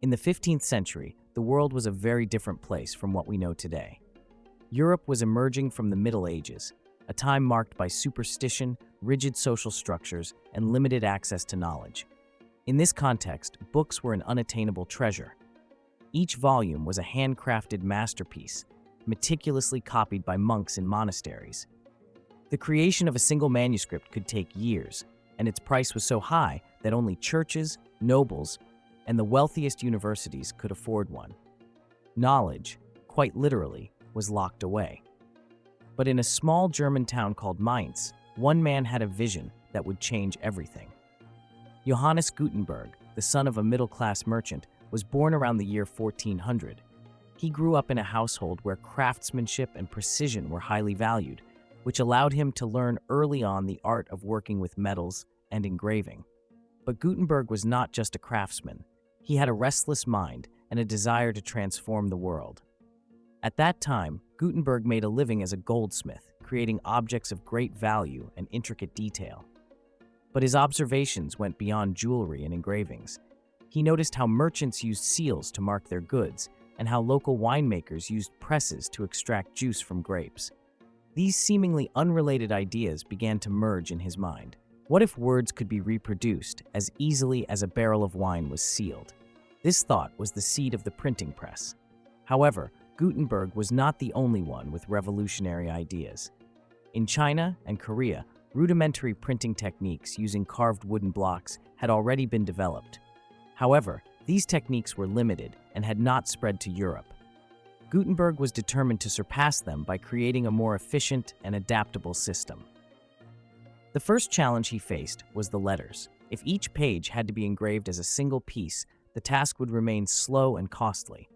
In the 15th century, the world was a very different place from what we know today. Europe was emerging from the Middle Ages, a time marked by superstition, rigid social structures, and limited access to knowledge. In this context, books were an unattainable treasure. Each volume was a handcrafted masterpiece, meticulously copied by monks in monasteries. The creation of a single manuscript could take years, and its price was so high that only churches, nobles, and the wealthiest universities could afford one. Knowledge, quite literally, was locked away. But in a small German town called Mainz, one man had a vision that would change everything. Johannes Gutenberg, the son of a middle-class merchant, was born around the year 1400. He grew up in a household where craftsmanship and precision were highly valued, which allowed him to learn early on the art of working with metals and engraving. But Gutenberg was not just a craftsman. He had a restless mind and a desire to transform the world. At that time, Gutenberg made a living as a goldsmith, creating objects of great value and intricate detail. But his observations went beyond jewelry and engravings. He noticed how merchants used seals to mark their goods, and how local winemakers used presses to extract juice from grapes. These seemingly unrelated ideas began to merge in his mind. What if words could be reproduced as easily as a barrel of wine was sealed? This thought was the seed of the printing press. However, Gutenberg was not the only one with revolutionary ideas. In China and Korea, rudimentary printing techniques using carved wooden blocks had already been developed. However, these techniques were limited and had not spread to Europe. Gutenberg was determined to surpass them by creating a more efficient and adaptable system. The first challenge he faced was the letters. If each page had to be engraved as a single piece, the task would remain slow and costly.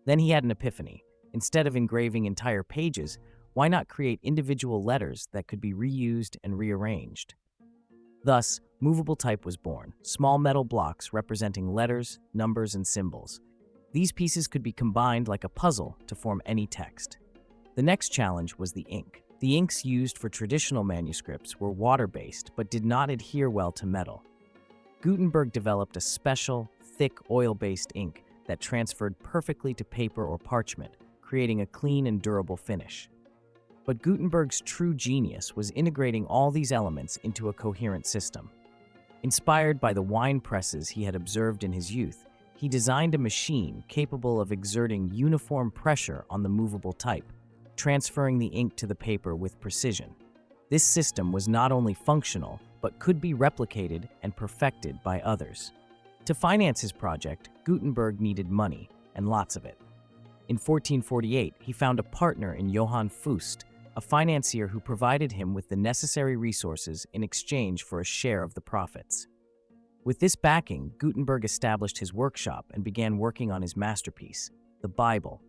Then he had an epiphany. Instead of engraving entire pages, why not create individual letters that could be reused and rearranged? Thus, movable type was born, small metal blocks representing letters, numbers, and symbols. These pieces could be combined like a puzzle to form any text. The next challenge was the ink. The inks used for traditional manuscripts were water-based but did not adhere well to metal. Gutenberg developed a special, thick oil-based ink that transferred perfectly to paper or parchment, creating a clean and durable finish. But Gutenberg's true genius was integrating all these elements into a coherent system. Inspired by the wine presses he had observed in his youth, he designed a machine capable of exerting uniform pressure on the movable type, transferring the ink to the paper with precision. This system was not only functional, but could be replicated and perfected by others. To finance his project, Gutenberg needed money, and lots of it. In 1448, he found a partner in Johann Fust, a financier who provided him with the necessary resources in exchange for a share of the profits. With this backing, Gutenberg established his workshop and began working on his masterpiece, the Bible.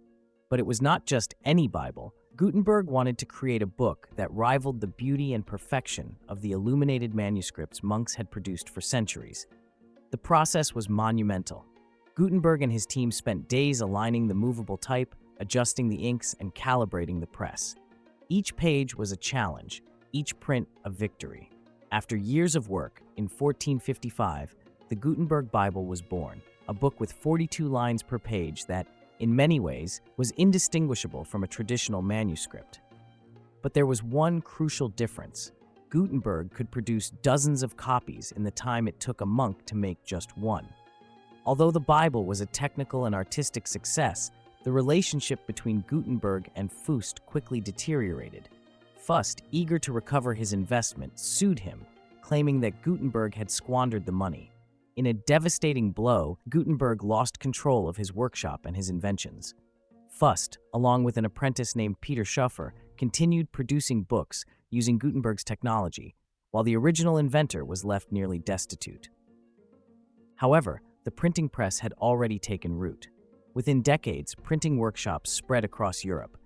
But it was not just any Bible. Gutenberg wanted to create a book that rivaled the beauty and perfection of the illuminated manuscripts monks had produced for centuries. The process was monumental. Gutenberg and his team spent days aligning the movable type, adjusting the inks, and calibrating the press. Each page was a challenge, each print a victory. After years of work, in 1455, the Gutenberg Bible was born, a book with 42 lines per page that, in many ways, was indistinguishable from a traditional manuscript. But there was one crucial difference. Gutenberg could produce dozens of copies in the time it took a monk to make just one. Although the Bible was a technical and artistic success, the relationship between Gutenberg and Fust quickly deteriorated. Fust, eager to recover his investment, sued him, claiming that Gutenberg had squandered the money. In a devastating blow, Gutenberg lost control of his workshop and his inventions. Fust, along with an apprentice named Peter Schoeffer, continued producing books using Gutenberg's technology, while the original inventor was left nearly destitute. However, the printing press had already taken root. Within decades, printing workshops spread across Europe.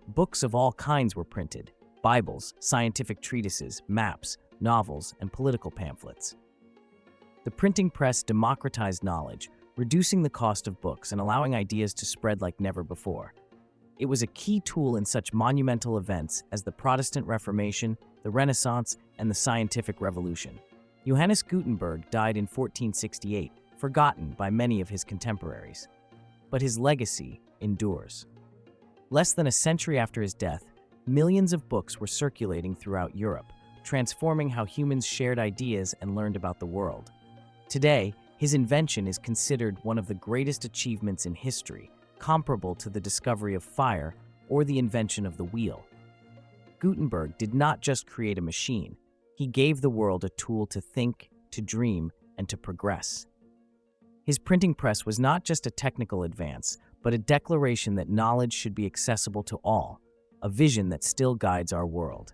Books of all kinds were printed: Bibles, scientific treatises, maps, novels, and political pamphlets. The printing press democratized knowledge, reducing the cost of books and allowing ideas to spread like never before. It was a key tool in such monumental events as the Protestant Reformation, the Renaissance, and the Scientific Revolution. Johannes Gutenberg died in 1468, forgotten by many of his contemporaries. But his legacy endures. Less than a century after his death, millions of books were circulating throughout Europe, transforming how humans shared ideas and learned about the world. Today, his invention is considered one of the greatest achievements in history, comparable to the discovery of fire or the invention of the wheel. Gutenberg did not just create a machine, he gave the world a tool to think, to dream, and to progress. His printing press was not just a technical advance, but a declaration that knowledge should be accessible to all, a vision that still guides our world.